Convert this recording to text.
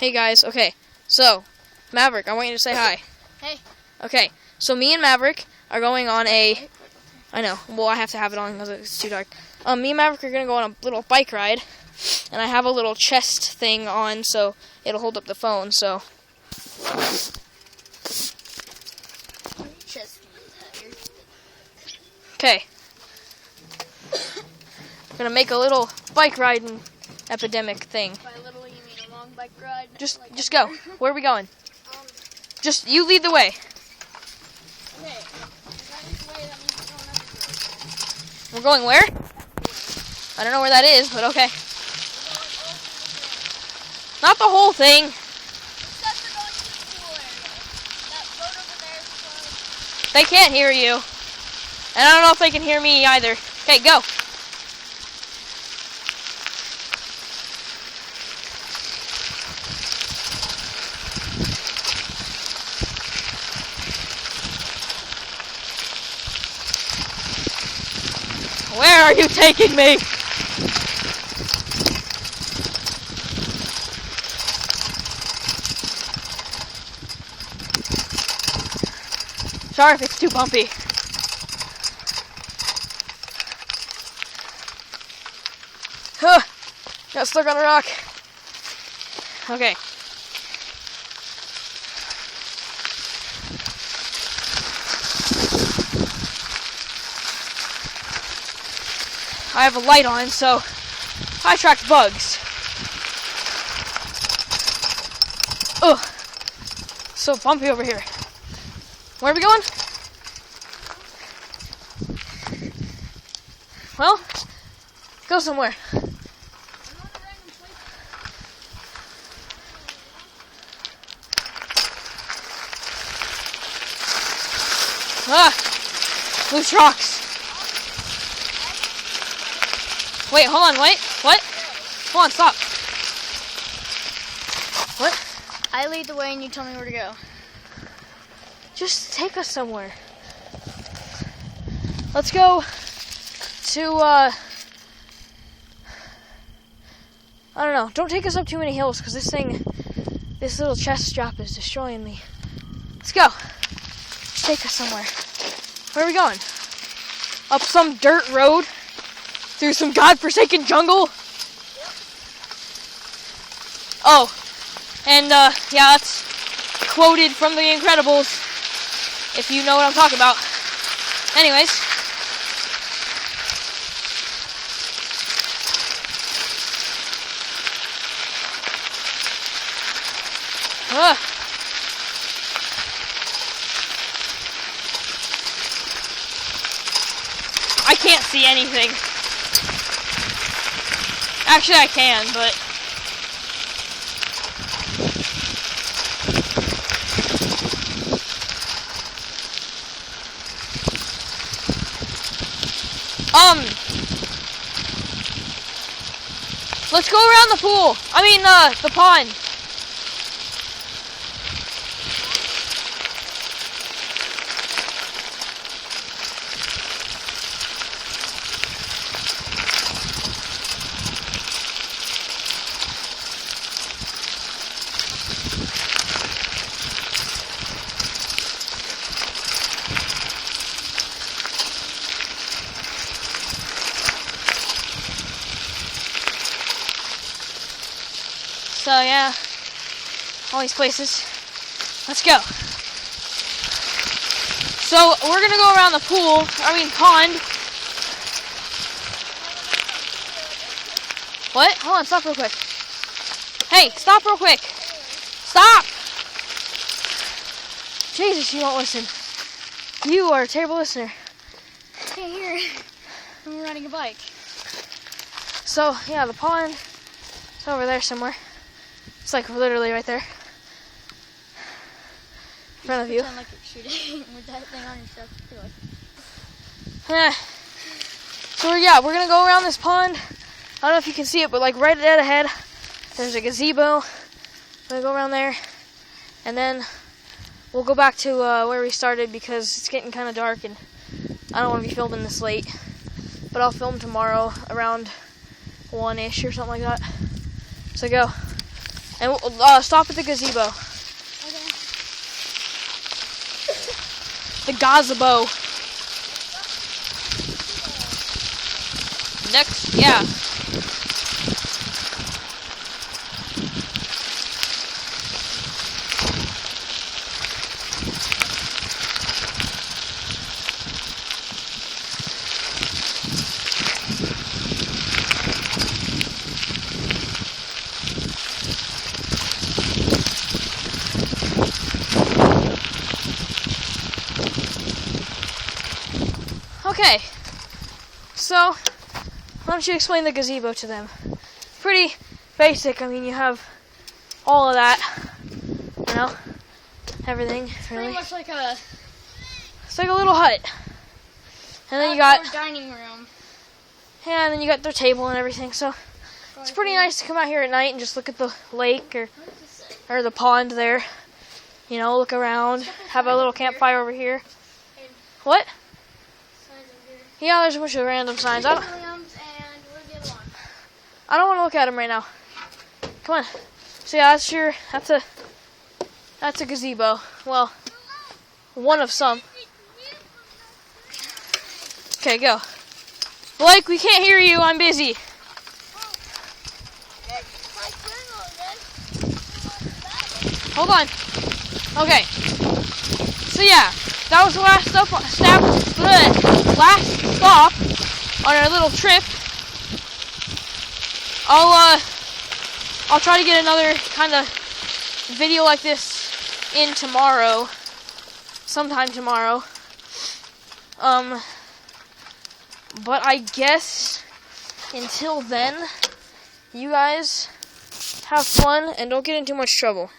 Hey guys, okay, so, Maverick, I want you to say hi. Hey. Okay, so me and Maverick are going on a, I know, well I have to have it on because it's too dark. Me and Maverick are going to go on a little bike ride, and I have a little chest thing on so it'll hold up the phone, so. Okay. We're going to make a little bike riding epidemic thing. By little you mean a long bike ride? Just go. Where are we going? Just, you lead the way. Okay. We're going where? I don't know where that is, but okay. Not the whole thing. They can't hear you. And I don't know if they can hear me either. Okay, go. Where are you taking me? Sorry if it's too bumpy. Got stuck on a rock. Okay. I have a light on, so I attract bugs. Ugh. So bumpy over here. Where are we going? Well, go somewhere. Loose rocks. Wait, hold on, wait, what? Hold on, stop. What? I lead the way and you tell me where to go. Just take us somewhere. Let's go to, I don't know, don't take us up too many hills, because this little chest strap is destroying me. Let's go. Take us somewhere. Where are we going? Up some dirt road? Through some godforsaken jungle? Oh, and yeah, that's quoted from The Incredibles, if you know what I'm talking about. Anyways. I can't see anything. Actually, I can, but... Let's go around the pool. I mean, the pond. So yeah, all these places. Let's go. So we're gonna go around the pool, pond. What? Hold on, stop real quick. Hey, stop real quick. Stop! Jesus, you won't listen. You are a terrible listener. I can't hear. I'm riding a bike. So yeah, the pond. It's over there somewhere. It's like literally right there. In front of you. Sound like you're shooting with that thing on yourself. So yeah, we're gonna go around this pond. I don't know if you can see it, but like right dead ahead, there's a gazebo. We're gonna go around there, and then we'll go back to where we started because it's getting kind of dark, and I don't want to be filming this late. But I'll film tomorrow around 1-ish or something like that. So go. And stop at the gazebo. Okay. The gazebo. Next, yeah. Okay, so why don't you explain the gazebo to them? Pretty basic. I mean, you have all of that, you know, everything. Pretty Really, much like a it's like a little hut. And then you got, outdoor dining room. yeah, and then you got their table and everything. So it's pretty nice to come out here at night and just look at the lake or the pond there. You know, look around, have a little campfire over here. What? Yeah, there's a bunch of random signs. I don't want to look at them right now. Come on. So yeah, that's a gazebo. Well, one of some. Okay, go. Blake, we can't hear you. I'm busy. Hold on. Okay. So yeah, that was the last stop on our little trip. I'll try to get another kind of video like this in tomorrow, sometime tomorrow. But I guess until then, you guys have fun and don't get in too much trouble.